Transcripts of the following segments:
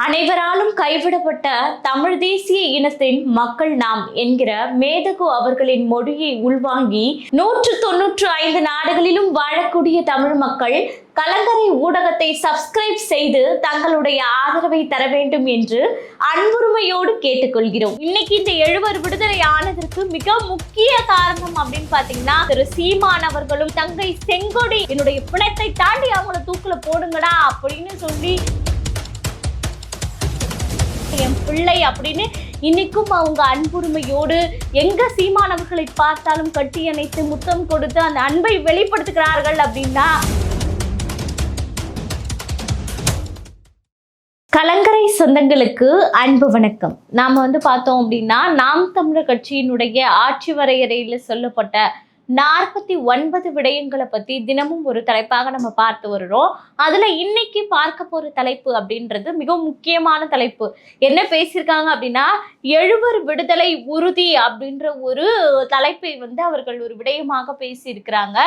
அனைவராலும் கைவிடப்பட்ட தமிழ் தேசிய இனத்தின் மக்கள் நாம் என்கிற மேதகு அவர்களின் மொழியை உள்வாங்கி 195 நாடுகளிலும் வாழக்கூடிய தமிழ் மக்கள் கலங்கரை ஊடகத்தை சப்ஸ்கிரைப் செய்து தங்களுடைய ஆதரவை தர வேண்டும் என்று அன்புரிமையோடு கேட்டுக்கொள்கிறோம். இன்னைக்கு இந்த 70 விடுதலை ஆனதற்கு மிக முக்கிய காரணம் அப்படின்னு பாத்தீங்கன்னா, திரு சீமான் அவர்களும் தங்கை செங்கொடி என்னுடைய பிணத்தை தாண்டி அவங்கள தூக்குல போடுங்கடா அப்படின்னு சொல்லி என் பிள்ளை அப்படின்னு இன்னைக்கும் அவங்க அன்புரிமையோடு எங்க சீமானவர்களை பார்த்தாலும் கட்டி அணைத்து முத்தம் கொடுத்து அந்த அன்பை வெளிப்படுத்துகிறார்கள். அப்படின்னா கலங்கரை சொந்தங்களுக்கு அன்பு வணக்கம். நாம பார்த்தோம் அப்படின்னா, நாம் தமிழர் கட்சியினுடைய ஆட்சி வரையறையில சொல்லப்பட்ட 49 விடயங்களை பத்தி தினமும் ஒரு தலைப்பாக நம்ம பார்த்து வருறோம். அதுல இன்னைக்கு பார்க்க போற தலைப்பு அப்படின்றது மிகவும் முக்கியமான தலைப்பு. என்ன பேசியிருக்காங்க அப்படின்னா, 70 விடுதலை உறுதி அப்படின்ற ஒரு தலைப்பை அவர்கள் ஒரு விடயமாக பேசியிருக்கிறாங்க.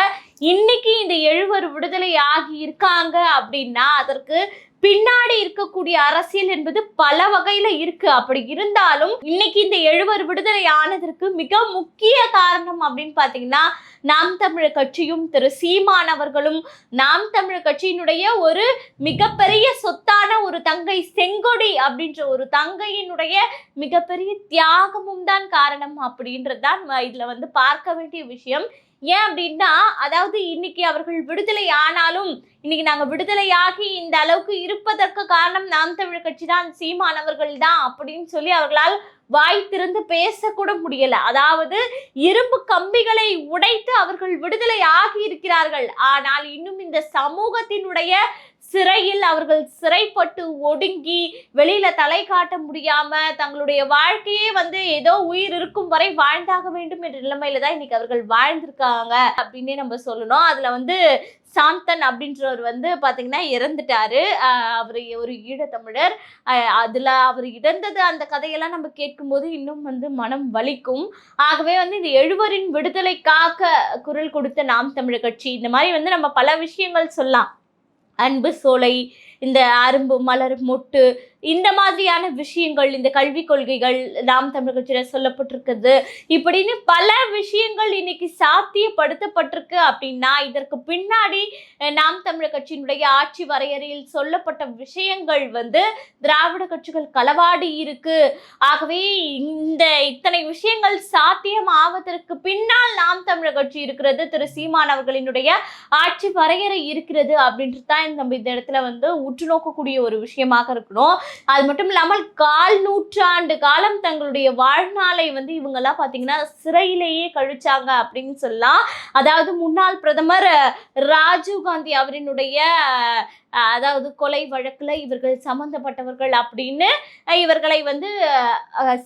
இன்னைக்கு இந்த 70 விடுதலை ஆகி இருக்காங்க அப்படின்னா அதற்கு பின்னாடி இருக்கக்கூடிய அரசியல் என்பது பல வகையில இருக்கு. அப்படி இருந்தாலும் இன்னைக்கு இந்த 70 விடுதலை ஆனதற்கு மிக முக்கிய காரணம் அப்படின்னு பாத்தீங்கன்னா, நாம் தமிழர் கட்சியும் திரு சீமான் அவர்களும் நாம் தமிழர் கட்சியினுடைய ஒரு மிகப்பெரிய சொத்தான ஒரு தங்கை செங்கொடி அப்படின்ற ஒரு தங்கையினுடைய மிகப்பெரிய தியாகமும் தான் காரணம் அப்படின்றதுதான் இதுல பார்க்க வேண்டிய விஷயம். ஏன் அப்படின்னா, அதாவது இன்னைக்கு அவர்கள் விடுதலை ஆனாலும் இன்னைக்கு நாங்க விடுதலையாகி இந்த அளவுக்கு இருப்பதற்கு காரணம் நாம் தமிழர் கட்சி தான், சீமானவர்கள் தான் அப்படின்னு சொல்லி அவர்களால் வாய் திறந்து பேசக்கூட முடியல. அதாவது இரும்பு கம்பிகளை உடைத்து அவர்கள் விடுதலை ஆகி இருக்கிறார்கள். ஆனால் இன்னும் இந்த சமூகத்தினுடைய சிறையில் அவர்கள் சிறைப்பட்டு ஒடுங்கி வெளியில தலை காட்ட முடியாம தங்களுடைய வாழ்க்கையே ஏதோ உயிர் இருக்கும் வரை வாழ்ந்தாக வேண்டும் என்ற நிலைமையில தான் இன்னைக்கு அவர்கள் வாழ்ந்திருக்காங்க அப்படின்னே நம்ம சொல்லணும். அதுல சாந்தன் அப்படின்றவர் பாத்தீங்கன்னா இறந்துட்டாரு. அவர் ஒரு ஈழத்தமிழர். அதுல அவர் இறந்தது அந்த கதையெல்லாம் நம்ம கேட்கும் போது இன்னும் மனம் வலிக்கும். ஆகவே இந்த 70 விடுதலைக்காக குரல் கொடுத்த நாம் தமிழர் கட்சி இந்த மாதிரி நம்ம பல விஷயங்கள் சொல்லலாம். அன்பு சோலை, இந்த அரும்பு மலர் மொட்டு, இந்த மாதிரியான விஷயங்கள், இந்த கல்வி கொள்கைகள் நாம் தமிழர் கட்சியில் சொல்லப்பட்டிருக்குது. இப்படின்னு பல விஷயங்கள் இன்னைக்கு சாத்தியப்படுத்தப்பட்டிருக்கு. அப்படின்னா இதற்கு பின்னாடி நாம் தமிழர் கட்சியினுடைய ஆட்சி வரையறையில் சொல்லப்பட்ட விஷயங்கள் திராவிட கட்சிகள் களவாடி இருக்கு. ஆகவே இந்த இத்தனை விஷயங்கள் சாத்தியம் ஆவதற்கு பின்னால் நாம் தமிழர் கட்சி இருக்கிறது, திரு சீமான் அவர்களினுடைய ஆட்சி வரையறை இருக்கிறது அப்படின்றது தான் நம்ம இந்த இடத்துல உற்று நோக்கக்கூடிய ஒரு விஷயமாக இருக்கணும். அது மட்டும் இல்லாமல் 1/4 நூற்றாண்டு காலம் தங்களுடைய வாழ்நாளை இவங்கெல்லாம் பாத்தீங்கன்னா சிறையிலேயே கழிச்சாங்க அப்படின்னு சொல்லலாம். அதாவது முன்னாள் பிரதமர் ராஜீவ்காந்தி அவரினுடைய அதாவது கொலை வழக்குல இவர்கள் சம்பந்தப்பட்டவர்கள் அப்படின்னு இவர்களை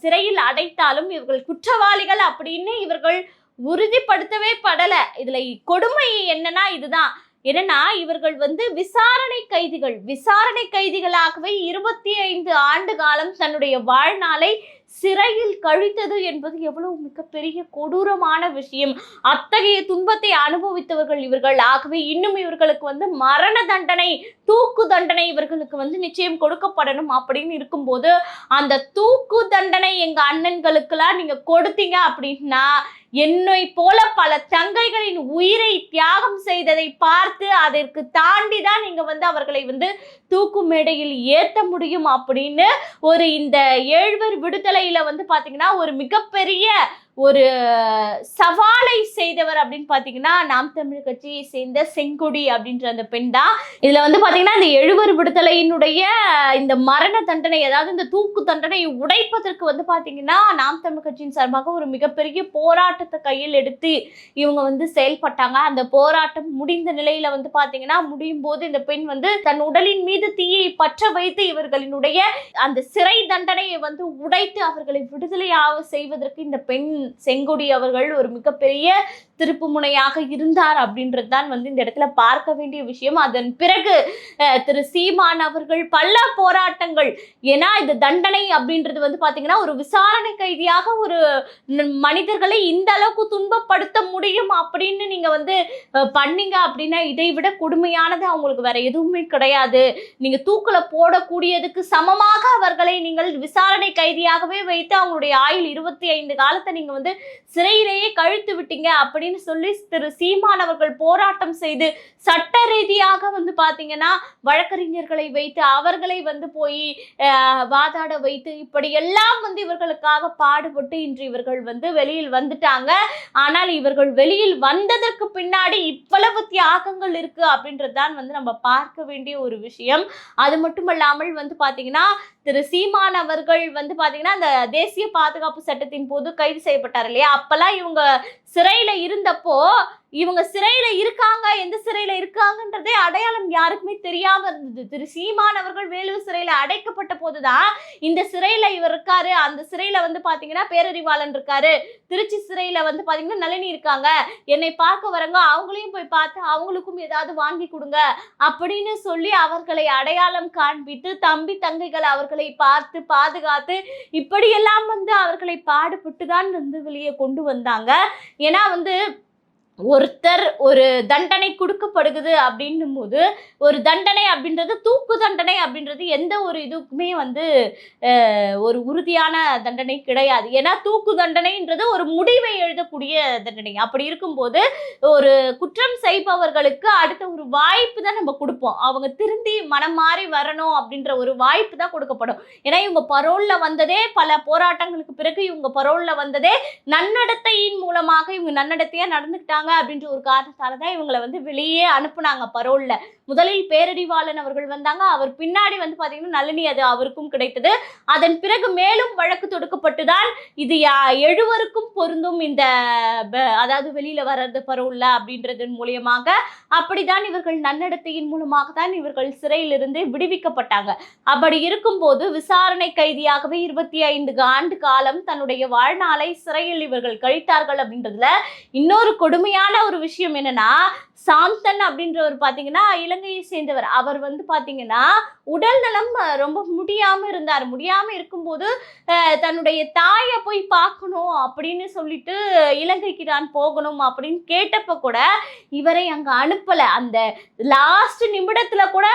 சிறையில் அடைத்தாலும் இவர்கள் குற்றவாளிகள் அப்படின்னு இவர்கள் உறுதிப்படுத்தவே படல. இதுல கொடுமை என்னன்னா இதுதான். ஏன்னா இவர்கள் விசாரணை கைதிகளாகவே 25 ஆண்டு காலம் தன்னுடைய வாழ்நாளை சிறையில் கழித்தது என்பது எவ்வளவு மிகப்பெரிய கொடூரமான விஷயம். அத்தகைய துன்பத்தை அனுபவித்தவர்கள் இவர்கள். ஆகவே இன்னும் இவர்களுக்கு மரண தண்டனை, தூக்கு தண்டனை இவர்களுக்கு நிச்சயம் கொடுக்கப்படணும் அப்படின்னு இருக்கும்போது, அந்த தூக்கு தண்டனை எங்க அண்ணன்களுக்கெல்லாம் நீங்க கொடுத்தீங்க அப்படின்னா என்னை போல பல தங்கைகளின் உயிரை தியாகம் செய்ததை பார்த்து அதற்கு தாண்டி தான் நீங்க அவர்களை தூக்கு மேடையில் ஏத்த முடியும் அப்படின்னு ஒரு இந்த 70 விடுதலையில பாத்தீங்கன்னா ஒரு மிகப்பெரிய ஒரு சவாலை செய்தவர் அப்படின்னு பாத்தீங்கன்னா நாம் தமிழர் கட்சியை சேர்ந்த செங்கொடி அப்படின்ற அந்த பெண் தான். இதுல பாத்தீங்கன்னா இந்த 70 விடுதலையினுடைய இந்த மரண தண்டனை, அதாவது இந்த தூக்கு தண்டனை உடைப்பதற்கு பாத்தீங்கன்னா நாம் தமிழர் கட்சியின் சார்பாக ஒரு மிகப்பெரிய போராட்டத்தை கையில் எடுத்து இவங்க செயல்பட்டாங்க. அந்த போராட்டம் முடிந்த நிலையில பாத்தீங்கன்னா முடியும் போது இந்த பெண் தன் உடலின் மீது தீயை பற்ற வைத்து இவர்களினுடைய அந்த சிறை தண்டனையை உடைத்து அவர்களை விடுதலையாக செய்வதற்கு இந்த பெண் செங்கொடி அவர்கள் ஒரு மிகப்பெரிய திருப்பு முனையாக இருந்தார் அப்படின்றது தான் வந்து இந்த இடத்துல பார்க்க வேண்டிய விஷயம். அதன் பிறகு திரு சீமான் அவர்கள் பல போராட்டங்கள், ஏன்னா இது தண்டனை அப்படின்றது வந்து பாத்தீங்கன்னா ஒரு விசாரணை கைதியாக ஒரு மனிதர்களை இந்த அளவுக்கு துன்பப்படுத்த முடியும் அப்படின்னு நீங்க வந்து பண்ணீங்க அப்படின்னா இதை விட கொடுமையானது அவங்களுக்கு வேற எதுவுமே கிடையாது. நீங்க தூக்குல போடக்கூடியதுக்கு சமமாக அவர்களை நீங்கள் விசாரணை கைதியாகவே வைத்து அவங்களுடைய ஆயுள் 25 காலத்தை நீங்க வந்து சிறையிலேயே கழித்து விட்டீங்க அப்படின்னு சொல்லி திரு சீமான் அவர்கள் போராட்டம் செய்து சட்ட ரீதியாக வந்து பாத்தீங்கன்னா வழக்கறிஞர்களை வைத்து அவர்களை வந்து போய் வாதாட வைத்து இப்படி எல்லாம் வந்து இவர்களுக்காக பாடுபட்டு இன்று இவர்கள் வந்து வெளியில் வந்துட்டாங்க. ஆனால் இவர்கள் வெளியில் வந்ததற்கு பின்னாடி இவ்வளவு தியாகங்கள் இருக்கு அப்படின்றதுதான் வந்து நம்ம பார்க்க வேண்டிய ஒரு விஷயம். அது மட்டுமல்லாமல் வந்து பாத்தீங்கன்னா திரு சீமான் அவர்கள் வந்து பாத்தீங்கன்னா அந்த தேசிய பாதுகாப்பு சட்டத்தின் போது கைது செய்யப்பட்டார் இல்லையா, அப்பெல்லாம் இவங்க சிறையில இருந்தப்போ இவங்க சிறையில இருக்காங்க, எந்த சிறையில இருக்காங்கன்றதே அடையாளம் யாருக்குமே தெரியாம இருந்தது. திரு சீமான் அவர்கள் வேலூர் சிறையில அடைக்கப்பட்ட போதுதான் இந்த சிறையில இவர் இருக்காரு, அந்த சிறையில வந்து பாத்தீங்கன்னா பேரறிவாளன் இருக்காரு, திருச்சி சிறையில வந்து பாத்தீங்கன்னா நளினி இருக்காங்க, என்னை பார்க்க வரங்க அவங்களையும் போய் பார்த்து அவங்களுக்கும் ஏதாவது வாங்கி கொடுங்க அப்படின்னு சொல்லி அவர்களை அடையாளம் காண்பித்து தம்பி தங்கைகள் அவர்களை பார்த்து பாதுகாத்து இப்படியெல்லாம் வந்து அவர்களை பாடுபட்டு தான் வந்து வெளியே கொண்டு வந்தாங்க. ஏன்னா வந்து ஒருத்தர் ஒரு தண்டனை கொடுக்கப்படுகிறது அப்படின்னும் போது ஒரு தண்டனை அப்படின்றது தூக்கு தண்டனை அப்படின்றது எந்த ஒரு இதுக்குமே வந்து ஒரு உறுதியான தண்டனை கிடையாது. ஏன்னா தூக்கு தண்டனைன்றது ஒரு முடிவை எழுதக்கூடிய தண்டனை. அப்படி இருக்கும்போது ஒரு குற்றம் செய்பவர்களுக்கு அடுத்த ஒரு வாய்ப்பு தான் நம்ம கொடுப்போம், அவங்க திருந்தி மனம் மாறி வரணும் அப்படின்ற ஒரு வாய்ப்பு தான் கொடுக்கப்படும். ஏன்னா இவங்க பரோல்ல வந்ததே பல போராட்டங்களுக்கு பிறகு இவங்க பரோல்ல வந்ததே நன்னடத்தையின் மூலமாக, இவங்க நன்னடத்தையா நடந்துக்கிட்டாங்க அப்படின்ற ஒரு காரணத்தாலதான் இவங்களை வந்து வெளியே அனுப்புனாங்க பரோல்ல. முதலில் பேரறிவாளன் அவர்கள் வந்தாங்க, அவர் பின்னாடி வந்து பாத்தீங்கன்னா நளினி அது அவருக்கும் கிடைத்தது. அதன் பிறகு மேலும் வழக்கு தொடுக்கப்பட்டுதான் இது எழுவருக்கும் பொருந்தும் இந்த அதாவது வெளியில வர்றது பரோல்ல அப்படின்றதன் மூலியமாக அப்படிதான் இவர்கள் நன்னடத்தையின் மூலமாக தான் இவர்கள் சிறையிலிருந்து விடுவிக்கப்பட்டாங்க. அப்படி இருக்கும்போது விசாரணை கைதியாகவே 25 ஆண்டு காலம் தன்னுடைய வாழ்நாளை சிறையில் இவர்கள் கழித்தார்கள் அப்படின்றதுல இன்னொரு கொடுமையான ஒரு விஷயம் என்னன்னா, சாந்தன் அப்படின்றவர் பாத்தீங்கன்னா இலங்கையை சேர்ந்தவர். அவர் வந்து பாத்தீங்கன்னா உடல் நலம் ரொம்ப முடியாம இருந்தார். முடியாம இருக்கும்போது தன்னுடைய தாயை போய் பார்க்கணும் அப்படின்னு சொல்லிட்டு இலங்கைக்கு நான் போகணும் அப்படின்னு கேட்டப்ப கூட இவரை அங்க அனுப்பல. அந்த லாஸ்ட் நிமிடத்துல கூட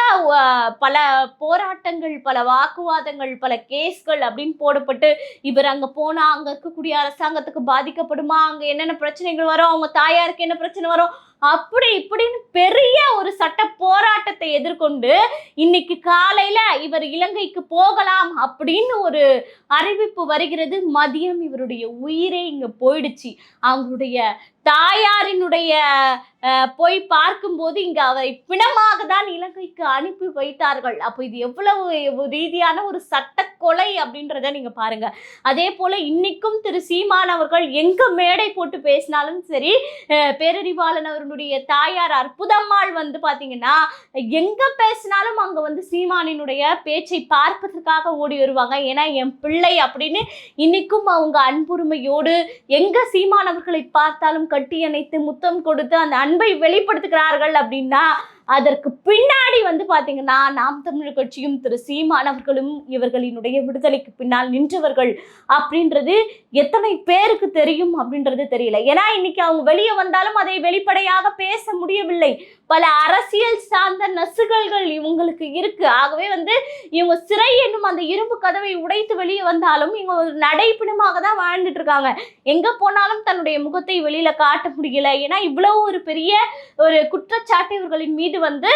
பல போராட்டங்கள், பல வாக்குவாதங்கள், பல கேஸ்கள் அப்படின்னு போடப்பட்டு இவர் அங்க போனா அங்க இருக்கக்கூடிய அரசாங்கத்துக்கு பாதிக்கப்படுமா, அங்க என்னென்ன பிரச்சனைகள் வரும், அவங்க தாயாருக்கு என்ன பிரச்சனை வரும், அப்படி இப்படின்னு பெரிய ஒரு சட்ட போராட்டத்தை எதிர்கொண்டு இன்னைக்கு காலையில இவர் இலங்கைக்கு போகலாம் அப்படின்னு ஒரு அறிவிப்பு வருகிறது. மதியம் இவருடைய உயிரே இங்க போயிடுச்சு. அவங்களுடைய தாயாரினுடைய போய் பார்க்கும்போது இங்க அவரை பிணமாக தான் இலங்கைக்கு அனுப்பி வைத்தார்கள். அப்போ இது எவ்வளவு ரீதியான ஒரு சட்ட கொலை அப்படின்றத நீங்க பாருங்க. அதே போல இன்னைக்கும் திரு சீமான் அவர்கள் எங்க மேடை போட்டு பேசினாலும் சரி, பேரறிவாளன் அவர்களுடைய தாயார் அற்புதம்மாள் வந்து பாத்தீங்கன்னா எங்க பேசினாலும் அங்க வந்து சீமானினுடைய பேச்சை பார்ப்பதற்காக ஓடி வருவாங்க. ஏன்னா என் பிள்ளை அப்படின்னு இன்னைக்கும் அவங்க அன்புரிமையோடு எங்க சீமான் அவர்களை பார்த்தாலும் கட்டி அணைத்து முத்தம் கொடுத்து அந்த அன்பை வெளிப்படுத்துகிறார்கள். அப்படின்னா அதற்கு பின்னாடி வந்து பாத்தீங்கன்னா நாம் தமிழர் கட்சியும் திரு சீமான் அவர்களும் இவர்களினுடைய விடுதலைக்கு பின்னால் நின்றவர்கள் அப்படின்றது எத்தனை பேருக்கு தெரியும் அப்படின்றது தெரியல. ஏன்னா இன்னைக்கு அவங்க வெளியே வந்தாலும் அதை வெளிப்படையாக பேச முடியவில்லை. பல அரசியல் சார்ந்த நசுகல்கள் இவங்களுக்கு இருக்கு. ஆகவே வந்து இவங்க சிறை என்னும் அந்த இரும்பு கதவை உடைத்து வெளியே வந்தாலும் இவங்க ஒரு நடைப்பிணமாக தான் வாழ்ந்துட்டு இருக்காங்க. எங்க போனாலும் தன்னுடைய முகத்தை வெளியில காட்ட முடியல. ஏன்னா இவ்வளவு ஒரு பெரிய ஒரு குற்றச்சாட்டு இவர்களின் மீது வந்து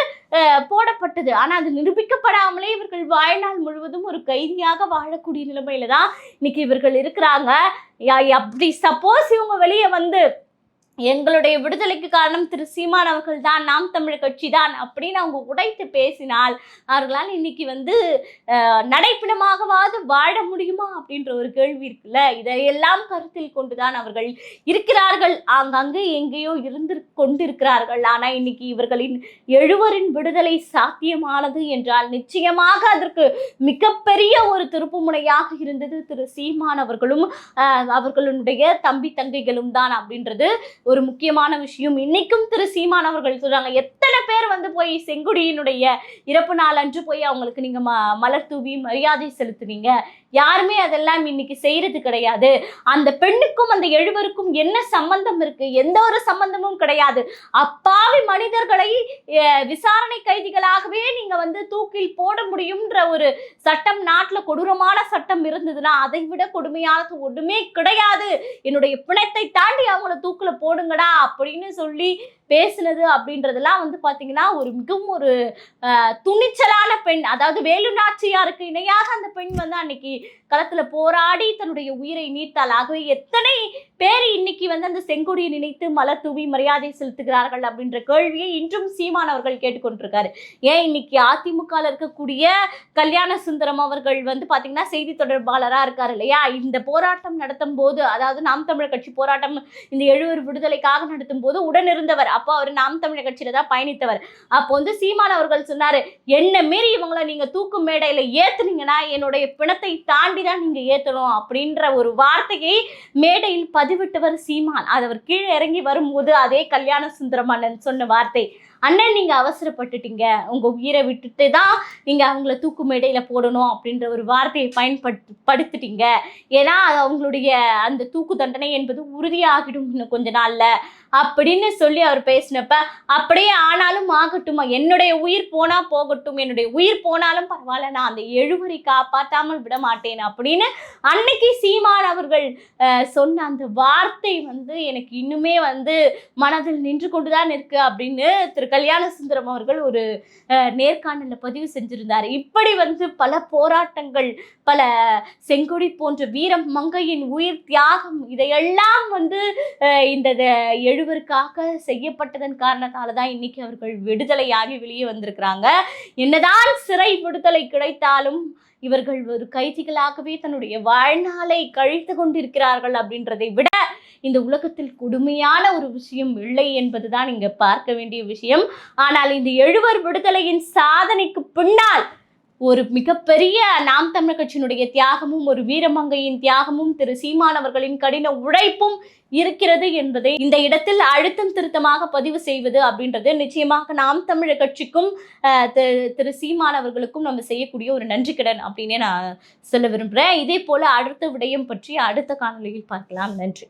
போடப்பட்டது. ஆனா அது நிரூபிக்கப்படாமலே இவர்கள் வாழ்நாள் முழுவதும் ஒரு கைதியாக வாழக்கூடிய நிலைமையில தான் இன்னைக்கு இவர்கள் இருக்கிறாங்க. அப்படி சப்போஸ் இவங்க வெளியே வந்து எங்களுடைய விடுதலைக்கு காரணம் திரு சீமான் அவர்கள் தான், நாம் தமிழர் கட்சி தான் அப்படின்னு அவங்க உடைத்து பேசினால் அவர்களால் இன்னைக்கு வந்து நடைப்பிணமாகவாது வாழ முடியுமா அப்படின்ற ஒரு கேள்வி இருக்குல்ல. இதையெல்லாம் கருத்தில் கொண்டுதான் அவர்கள் இருக்கிறார்கள். ஆங்காங்கு எங்கேயோ இருந்து கொண்டிருக்கிறார்கள். ஆனா இன்னைக்கு இவர்களின் எழுவரின் விடுதலை சாத்தியமானது என்றால் நிச்சயமாக அதற்கு மிகப்பெரிய ஒரு திருப்பு முனையாக இருந்தது திரு சீமான் அவர்களும் அவர்களுடைய தம்பி தங்கைகளும் தான் அப்படின்றது ஒரு முக்கியமான விஷயம். இன்னைக்கும் திரு சீமான் அவர்கள் சொல்றாங்க, எத்தனை பேர் வந்து போய் செங்கொடியினுடைய இறப்பு நாள் அன்று போய் அவங்களுக்கு நீங்க மலர் தூவி மரியாதை செலுத்துவீங்க? யாருமே அதெல்லாம் இன்னைக்கு செய்யறது கிடையாது. அந்த பெண்ணுக்கும் அந்த எழுவருக்கும் என்ன சம்பந்தம் இருக்கு? எந்த ஒரு சம்பந்தமும் கிடையாது. அப்பாவி மனிதர்களை விசாரணை கைதிகளாகவே நீங்க வந்து தூக்கில் போட முடியும்ன்ற ஒரு சட்டம் நாட்டுல கொடூரமான சட்டம் இருந்ததுன்னா அதை விட கொடுமையானது ஒண்ணுமே கிடையாது. என்னுடைய பிணத்தை தாண்டி அவங்கள தூக்குல போடுங்கடா அப்படின்னு சொல்லி பேசுனது அப்படின்றதெல்லாம் வந்து பாத்தீங்கன்னா ஒரு மிகவும் ஒரு துணிச்சலான பெண். அதாவது வேலு நாச்சியாருக்கு இணையாக அந்த பெண் வந்து அன்னைக்கு களத்துல போராடி தன்னுடைய உயிரை நீத்தாள். ஆகவே எத்தனை பேர் இன்னைக்கு வந்து அந்த செங்கொடியை நினைத்து மலர் தூவி மரியாதை செலுத்துகிறார்கள் அப்படின்ற கேள்வியை இன்றும் சீமான் அவர்கள் கேட்டுக்கொண்டிருக்காரு. ஏன் இன்னைக்கு அதிமுக இருக்கக்கூடிய கல்யாண சுந்தரம் அவர்கள் வந்து பாத்தீங்கன்னா செய்தி தொடர்பாளரா இருக்காரு இல்லையா? இந்த போராட்டம் நடத்தும் போது, அதாவது நாம் தமிழர் கட்சி போராட்டம் இந்த 70 விடுதலைக்காக நடத்தும் போது உடனிருந்தவர். அப்போ அவர் நாம் தமிழர் கட்சியில தான் பயணித்தவர். அப்போ வந்து சீமான் அவர்கள் சொன்னாரு, என்ன மீறி இவங்களை நீங்க தூக்கு மேடையில ஏத்துனீங்கன்னா என்னுடைய பிணத்தை தாண்டி தான் நீங்க ஏத்தணும் அப்படின்ற ஒரு வார்த்தையை மேடையில் பதிவிட்டவர் சீமான். அது அவர் கீழே இறங்கி வரும்போது அதே கல்யாண சுந்தரம் அண்ணன் சொன்ன வார்த்தை, அண்ணன் நீங்க அவசரப்பட்டுட்டீங்க, உங்க உயிரை விட்டுட்டு தான் நீங்க அவங்கள தூக்கு மேடையில போடணும் அப்படின்ற ஒரு வார்த்தையை பயன்படுத்திட்டீங்க. ஏன்னா அவங்களுடைய அந்த தூக்கு தண்டனை என்பது உறுதியாகிடும் இன்னும் கொஞ்ச நாள்ல அப்படின்னு சொல்லி அவர் பேசினப்ப, அப்படியே ஆனாலும் ஆகட்டுமா, என்னுடைய உயிர் போனா போகட்டும், என்னுடைய உயிர் போனாலும் பரவாயில்ல, நான் அந்த 7 காப்பாற்றாமல் விட மாட்டேன் அப்படின்னு அன்னைக்கு சீமான் அவர்கள் சொன்ன அந்த வார்த்தை வந்து எனக்கு இன்னுமே வந்து மனதில் நின்று கொண்டுதான் இருக்கு அப்படின்னு திரு கல்யாண சுந்தரம் அவர்கள் ஒரு நேர்காணல பதிவு செஞ்சிருந்தார். இப்படி வந்து பல போராட்டங்கள், பல செங்கொடி போன்ற வீரம் மங்கையின் உயிர் தியாகம், இதையெல்லாம் வந்து இந்த 7 செய்யப்பட்டதன் காரணத்தால தான் இன்னைக்கு அவர்கள் விடுதலையாகி வெளியே வந்திருக்கிறாங்க. என்னதான் சிறை விடுதலை கிடைத்தாலும் இவர்கள் ஒரு கைதிகளாகவே தன்னுடைய வாழ்நாளை கழித்து கொண்டிருக்கிறார்கள் அப்படின்றதை விட இந்த உலகத்தில் கொடுமையான ஒரு விஷயம் இல்லை என்பதுதான் இங்க பார்க்க வேண்டிய விஷயம். ஆனால் இந்த 7 விடுதலையின் சாதனைக்கு பின்னால் ஒரு மிகப்பெரிய நாம் தமிழர் கட்சியினுடைய தியாகமும், ஒரு வீரமங்கையின் தியாகமும், திரு சீமான் அவர்களின் கடின உழைப்பும் இருக்கிறது என்பதை இந்த இடத்தில் அழுத்தம் திருத்தமாக பதிவு செய்வது அப்படின்றது நிச்சயமாக நாம் தமிழர் கட்சிக்கும் திரு சீமான் அவர்களுக்கும் நம்ம செய்யக்கூடிய ஒரு நன்றி கடன் அப்படின்னே நான் சொல்ல விரும்புகிறேன். இதே போல அடுத்த விடயம் பற்றி அடுத்த காணொலியில் பார்க்கலாம். நன்றி.